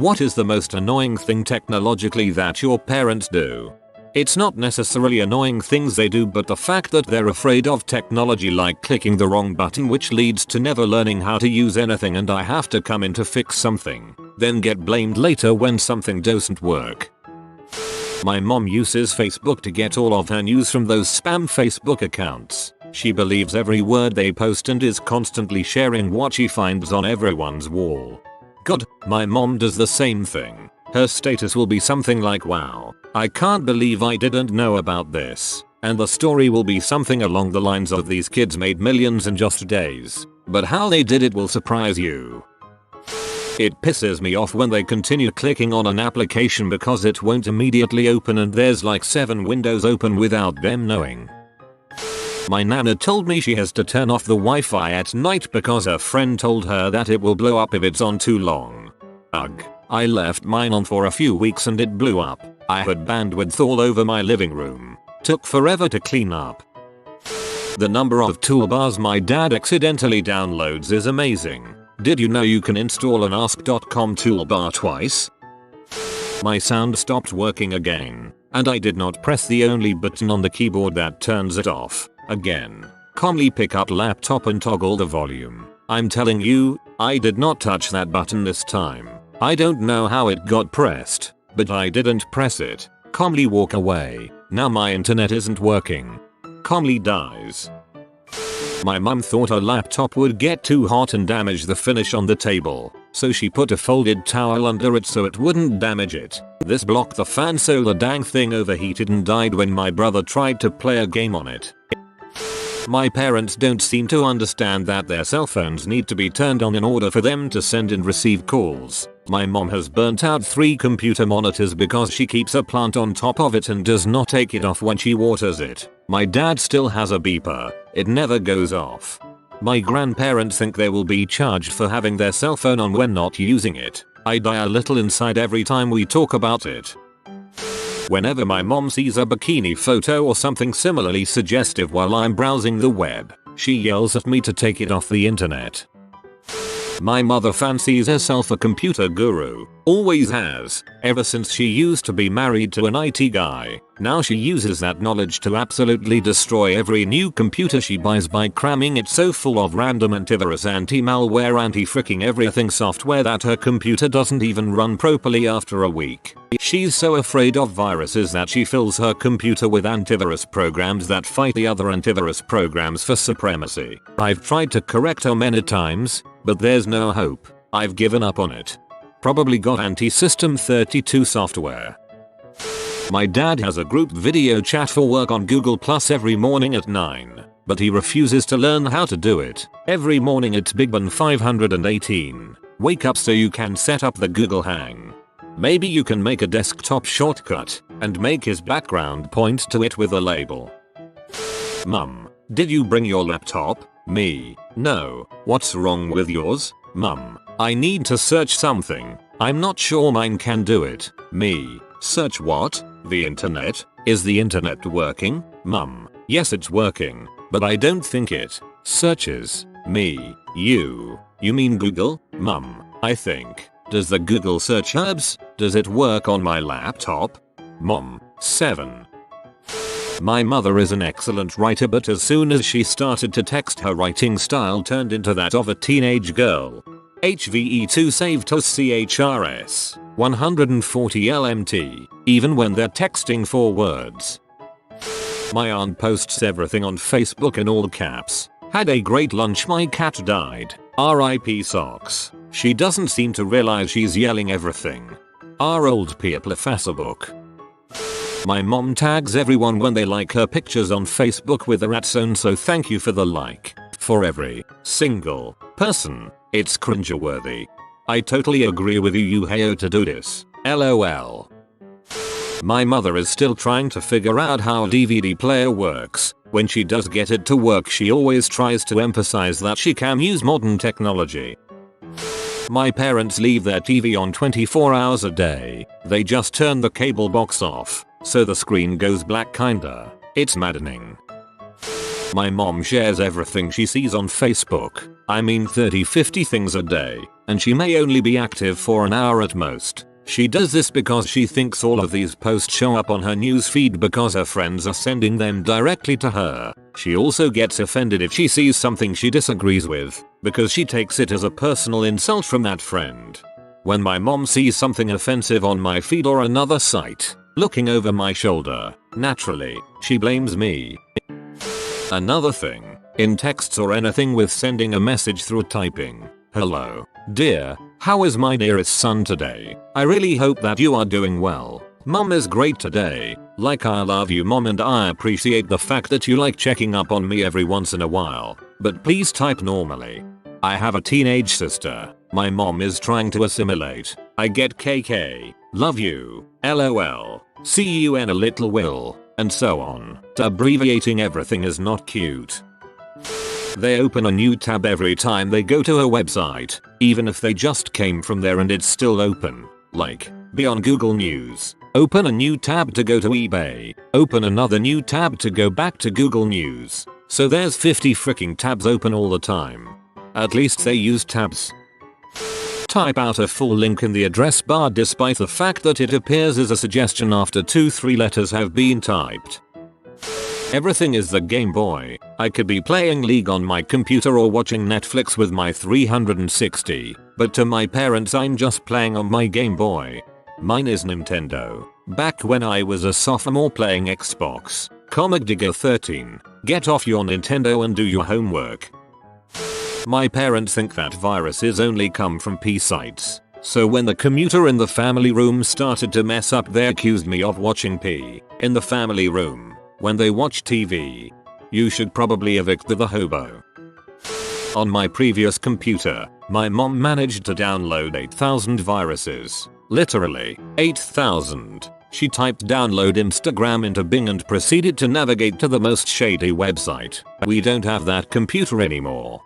What is the most annoying thing technologically that your parents do? It's not necessarily annoying things they do, but the fact that they're afraid of technology, like clicking the wrong button, which leads to never learning how to use anything, and I have to come in to fix something, then get blamed later when something doesn't work. My mom uses Facebook to get all of her news from those spam Facebook accounts. She believes every word they post and is constantly sharing what she finds on everyone's wall. God, my mom does the same thing. Her status will be something like, "Wow, I can't believe I didn't know about this." And the story will be something along the lines of, "These kids made millions in just days, but how they did it will surprise you." It pisses me off when they continue clicking on an application because it won't immediately open and there's like 7 windows open without them knowing. My nana told me she has to turn off the Wi-Fi at night because her friend told her that it will blow up if it's on too long. Ugh. I left mine on for a few weeks and it blew up. I had bandwidth all over my living room. Took forever to clean up. The number of toolbars my dad accidentally downloads is amazing. Did you know you can install an ask.com toolbar twice? My sound stopped working again, and I did not press the only button on the keyboard that turns it off. Again. Calmly pick up laptop and toggle the volume. I'm telling you, I did not touch that button this time. I don't know how it got pressed, but I didn't press it. Calmly walk away. Now my internet isn't working. Calmly dies. My mum thought her laptop would get too hot and damage the finish on the table, so she put a folded towel under it so it wouldn't damage it. This blocked the fan so the dang thing overheated and died when my brother tried to play a game on it. My parents don't seem to understand that their cell phones need to be turned on in order for them to send and receive calls. My mom has burnt out 3 computer monitors because she keeps a plant on top of it and does not take it off when she waters it. My dad still has a beeper. It never goes off. My grandparents think they will be charged for having their cell phone on when not using it. I die a little inside every time we talk about it. Whenever my mom sees a bikini photo or something similarly suggestive while I'm browsing the web, she yells at me to take it off the internet. My mother fancies herself a computer guru. Always has, ever since she used to be married to an IT guy. Now she uses that knowledge to absolutely destroy every new computer she buys by cramming it so full of random antivirus, anti-malware, anti-fricking everything software that her computer doesn't even run properly after a week. She's so afraid of viruses that she fills her computer with antivirus programs that fight the other antivirus programs for supremacy. I've tried to correct her many times, but there's no hope. I've given up on it. Probably got anti-system 32 software. My dad has a group video chat for work on Google Plus every morning at 9, but he refuses to learn how to do it. Every morning it's Big Ben 518. Wake up so you can set up the Google Hang. Maybe you can make a desktop shortcut and make his background point to it with a label. Mum, did you bring your laptop? Me, no. What's wrong with yours? Mum, I need to search something. I'm not sure mine can do it. Me, search what? The internet? Is the internet working? Mum, yes it's working, but I don't think it searches. Me, you mean Google? Mum, I think. Does the Google search herbs? Does it work on my laptop? Mom, 7. My mother is an excellent writer, but as soon as she started to text, her writing style turned into that of a teenage girl. HVE2 saved us CHRS 140 LMT, even when they're texting 4 words. My aunt posts everything on Facebook in all caps. Had a great lunch, my cat died. RIP socks. She doesn't seem to realize she's yelling everything. Our old peer professor book. My mom tags everyone when they like her pictures on Facebook with a @zone, so thank you for the like. For every single person. It's cringeworthy. I totally agree with you Heyo to do this. LOL. My mother is still trying to figure out how a DVD player works. When she does get it to work, she always tries to emphasize that she can use modern technology. My parents leave their TV on 24 hours a day. They just turn the cable box off, so the screen goes black kinda. It's maddening. My mom shares everything she sees on Facebook. I mean 30-50 things a day, and she may only be active for an hour at most. She does this because she thinks all of these posts show up on her news feed because her friends are sending them directly to her. She also gets offended if she sees something she disagrees with, because she takes it as a personal insult from that friend. When my mom sees something offensive on my feed or another site, looking over my shoulder, naturally, she blames me. Another thing, in texts or anything with sending a message through typing. Hello, dear, how is my dearest son today? I really hope that you are doing well. Mom is great today. Like, I love you mom, and I appreciate the fact that you like checking up on me every once in a while. But please type normally. I have a teenage sister. My mom is trying to assimilate. I get KK. Love you. LOL. See you in a little will. And so on. Abbreviating everything is not cute. They open a new tab every time they go to a website, even if they just came from there and it's still open. Like, be on Google News. Open a new tab to go to eBay. Open another new tab to go back to Google News. So there's 50 freaking tabs open all the time. At least they use tabs. Type out a full link in the address bar despite the fact that it appears as a suggestion after 2-3 letters have been typed. Everything is the Game Boy. I could be playing League on my computer or watching Netflix with my 360, but to my parents I'm just playing on my Game Boy. Mine is Nintendo. Back when I was a sophomore playing Xbox. Comic Digger 13. Get off your Nintendo and do your homework. My parents think that viruses only come from P sites. So when the commuter in the family room started to mess up, they accused me of watching P in the family room. When they watch TV. You should probably evict the hobo. On my previous computer, my mom managed to download 8,000 viruses. Literally, 8,000. She typed download Instagram into Bing and proceeded to navigate to the most shady website. We don't have that computer anymore.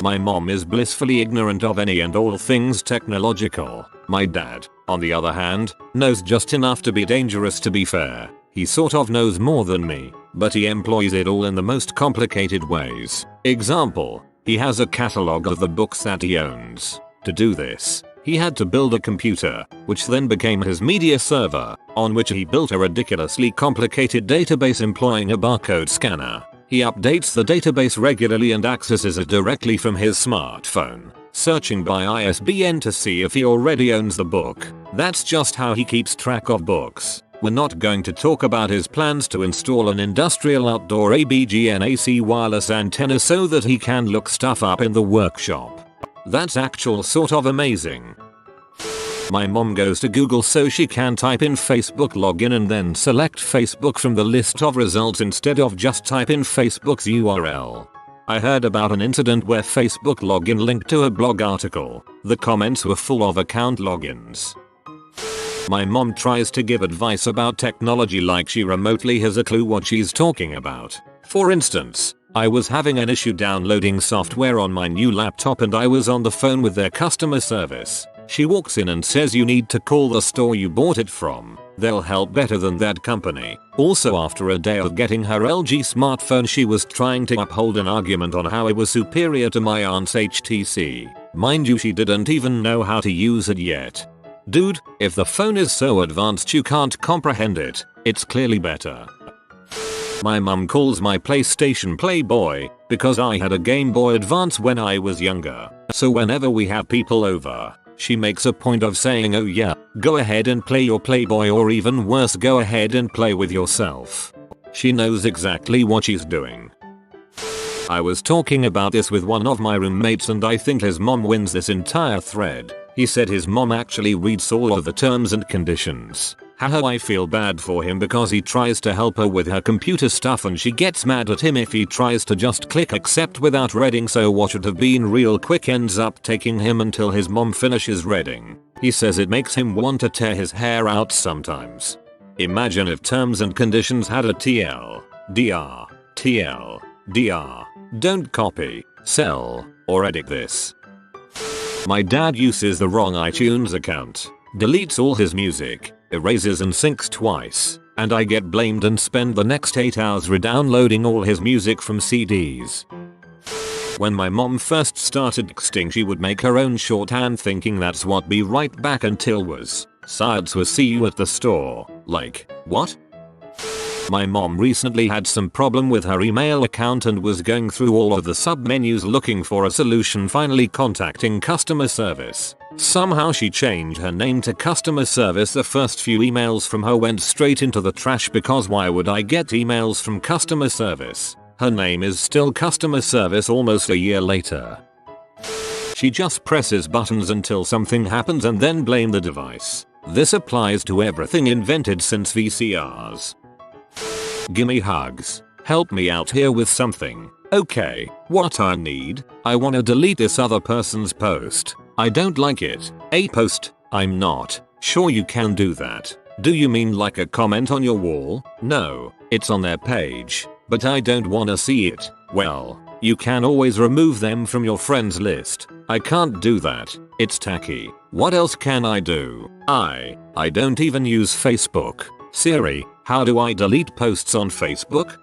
My mom is blissfully ignorant of any and all things technological. My dad, on the other hand, knows just enough to be dangerous. To be fair, he sort of knows more than me, but he employs it all in the most complicated ways. Example, he has a catalog of the books that he owns. To do this, he had to build a computer, which then became his media server, on which he built a ridiculously complicated database employing a barcode scanner. He updates the database regularly and accesses it directly from his smartphone, searching by ISBN to see if he already owns the book. That's just how he keeps track of books. We're not going to talk about his plans to install an industrial outdoor ABGN-AC wireless antenna so that he can look stuff up in the workshop. That's actual sort of amazing. My mom goes to Google so she can type in Facebook login and then select Facebook from the list of results instead of just type in Facebook's URL. I heard about an incident where Facebook login linked to a blog article. The comments were full of account logins. My mom tries to give advice about technology like she remotely has a clue what she's talking about. For instance, I was having an issue downloading software on my new laptop and I was on the phone with their customer service. She walks in and says you need to call the store you bought it from. They'll help better than that company. Also, after a day of getting her LG smartphone, she was trying to uphold an argument on how it was superior to my aunt's HTC. Mind you, she didn't even know how to use it yet. Dude, if the phone is so advanced you can't comprehend it, it's clearly better. My mum calls my PlayStation Playboy because I had a Game Boy Advance when I was younger. So whenever we have people over, she makes a point of saying, oh yeah, go ahead and play your Playboy, or even worse, go ahead and play with yourself. She knows exactly what she's doing. I was talking about this with one of my roommates and I think his mom wins this entire thread. He said his mom actually reads all of the terms and conditions. Haha, I feel bad for him because he tries to help her with her computer stuff and she gets mad at him if he tries to just click accept without reading, so what should have been real quick ends up taking him until his mom finishes reading. He says it makes him want to tear his hair out sometimes. Imagine if terms and conditions had a TL, DR, TL, DR. Don't copy, sell, or edit this. My dad uses the wrong iTunes account, deletes all his music, erases and syncs twice. and I get blamed and spend the next 8 hours re-downloading all his music from CDs. When my mom first started texting, she would make her own shorthand thinking that's what "be right back" until was "Science was see you at the store." Like, what? My mom recently had some problem with her email account and was going through all of the submenus looking for a solution, finally contacting customer service. Somehow she changed her name to customer service. The first few emails from her went straight into the trash because why would I get emails from customer service? Her name is still customer service almost a year later. She just presses buttons until something happens and then blame the device. This applies to everything invented since VCRs. Gimme hugs. Help me out here with something. Okay, what I need? I wanna delete this other person's post. I don't like it. A post? I'm not sure you can do that. Do you mean like a comment on your wall? No, it's on their page, but I don't wanna see it. Well, you can always remove them from your friends list. I can't do that. It's tacky. What else can I do? I don't even use Facebook. Siri, how do I delete posts on Facebook?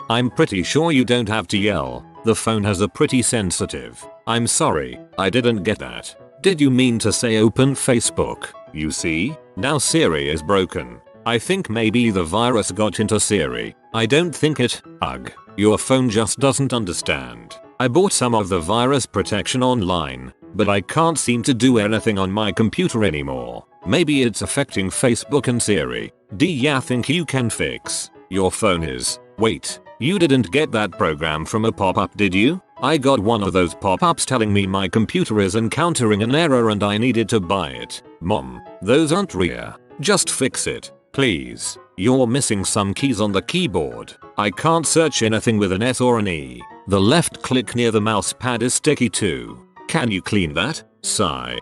I'm pretty sure you don't have to yell. The phone has a pretty sensitive. I'm sorry, I didn't get that. Did you mean to say open Facebook? You see? Now Siri is broken. I think maybe the virus got into Siri. I don't think it. Ugh. Your phone just doesn't understand. I bought some of the virus protection online, but I can't seem to do anything on my computer anymore. Maybe it's affecting Facebook and Siri. Do ya think you can fix your phone is? Wait, you didn't get that program from a pop-up, did you? I got one of those pop-ups telling me my computer is encountering an error and I needed to buy it. Mom, those aren't real. Just fix it, please. You're missing some keys on the keyboard. I can't search anything with an S or an E. The left click near the mouse pad is sticky too. Can you clean that? Sigh.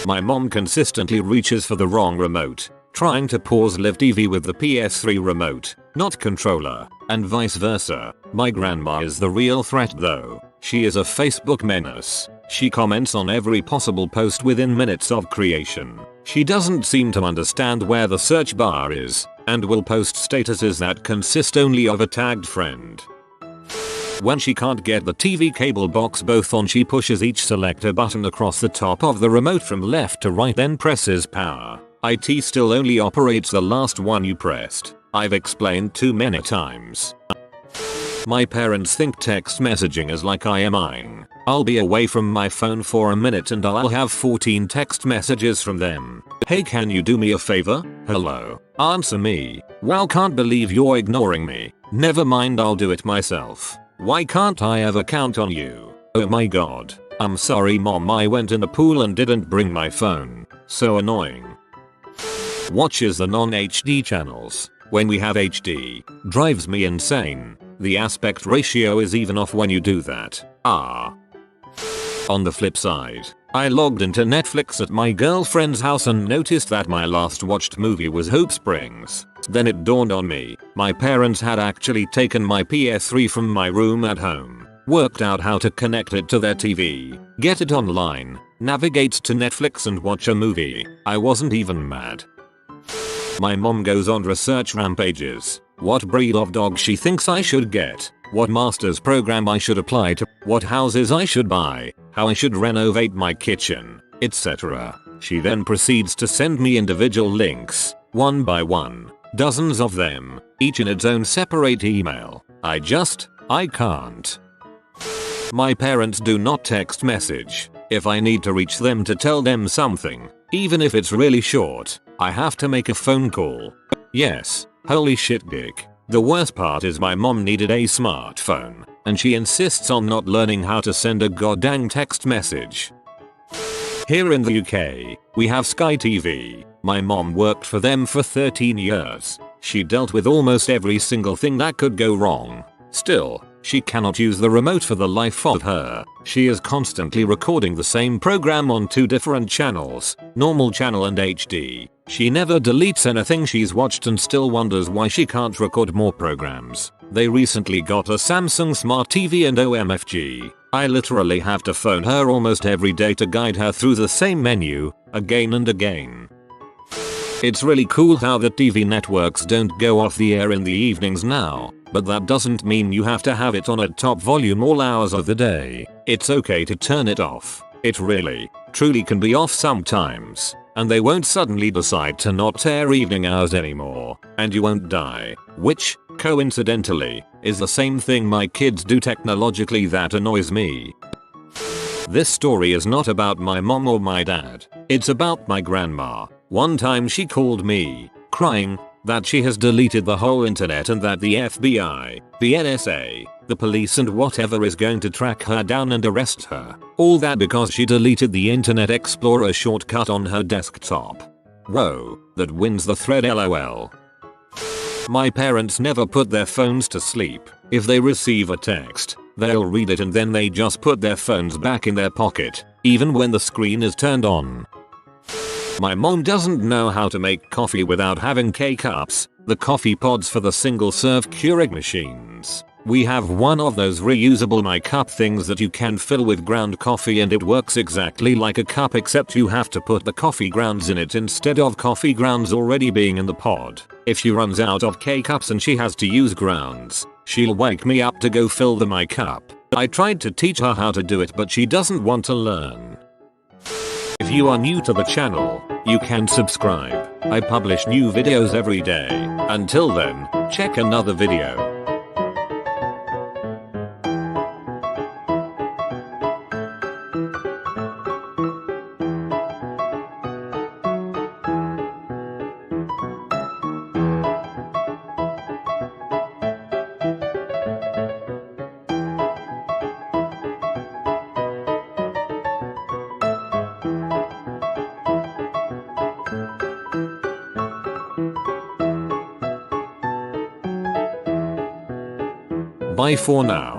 My mom consistently reaches for the wrong remote, trying to pause live TV with the PS3 remote, not controller, and vice versa. My grandma is the real threat though. She is a Facebook menace. She comments on every possible post within minutes of creation. She doesn't seem to understand where the search bar is, and will post statuses that consist only of a tagged friend. When she can't get the TV cable box both on, she pushes each selector button across the top of the remote from left to right, then presses power. IT still only operates the last one you pressed. I've explained too many times. My parents think text messaging is like IMing. I'll be away from my phone for a minute and I'll have 14 text messages from them. Hey, can you do me a favor? Hello. Answer me. Wow, can't believe you're ignoring me. Never mind, I'll do it myself. Why can't I ever count on you? Oh my god. I'm sorry mom, I went in the pool and didn't bring my phone. So annoying. Watches the non-HD channels when we have HD. Drives me insane. The aspect ratio is even off when you do that. On the flip side, I logged into Netflix at my girlfriend's house and noticed that my last watched movie was Hope Springs. Then it dawned on me, my parents had actually taken my PS3 from my room at home, worked out how to connect it to their TV, get it online, navigate to Netflix and watch a movie. I wasn't even mad. My mom goes on research rampages. What breed of dog she thinks I should get, what master's program I should apply to, what houses I should buy, how I should renovate my kitchen, etc. She then proceeds to send me individual links, one by one, dozens of them, each in its own separate email. I can't. My parents do not text message. If I need to reach them to tell them something, even if it's really short, I have to make a phone call. Yes, holy shit dick. The worst part is my mom needed a smartphone, and she insists on not learning how to send a goddamn text message. Here in the UK, we have Sky TV. My mom worked for them for 13 years. She dealt with almost every single thing that could go wrong. Still, she cannot use the remote for the life of her. She is constantly recording the same program on 2 different channels, normal channel and HD. She never deletes anything she's watched and still wonders why she can't record more programs. They recently got a Samsung Smart TV and OMFG. I literally have to phone her almost every day to guide her through the same menu, again and again. It's really cool how the TV networks don't go off the air in the evenings now, but that doesn't mean you have to have it on at top volume all hours of the day. It's okay to turn it off. It really, truly can be off sometimes, and they won't suddenly decide to not air evening hours anymore, and you won't die, which, coincidentally, is the same thing my kids do technologically that annoys me. This story is not about my mom or my dad, it's about my grandma. One time she called me, crying, that she has deleted the whole internet and that the FBI, the NSA, the police and whatever is going to track her down and arrest her. All that because she deleted the Internet Explorer shortcut on her desktop. Whoa, that wins the thread lol. My parents never put their phones to sleep. If they receive a text, they'll read it and then they just put their phones back in their pocket, even when the screen is turned on. My mom doesn't know how to make coffee without having K-cups, the coffee pods for the single serve Keurig machines. We have one of those reusable my cup things that you can fill with ground coffee and it works exactly like a cup except you have to put the coffee grounds in it instead of coffee grounds already being in the pod. If she runs out of K-cups and she has to use grounds, she'll wake me up to go fill the my cup. I tried to teach her how to do it but she doesn't want to learn. If you are new to the channel, you can subscribe. I publish new videos every day. Until then, check another video. Bye for now.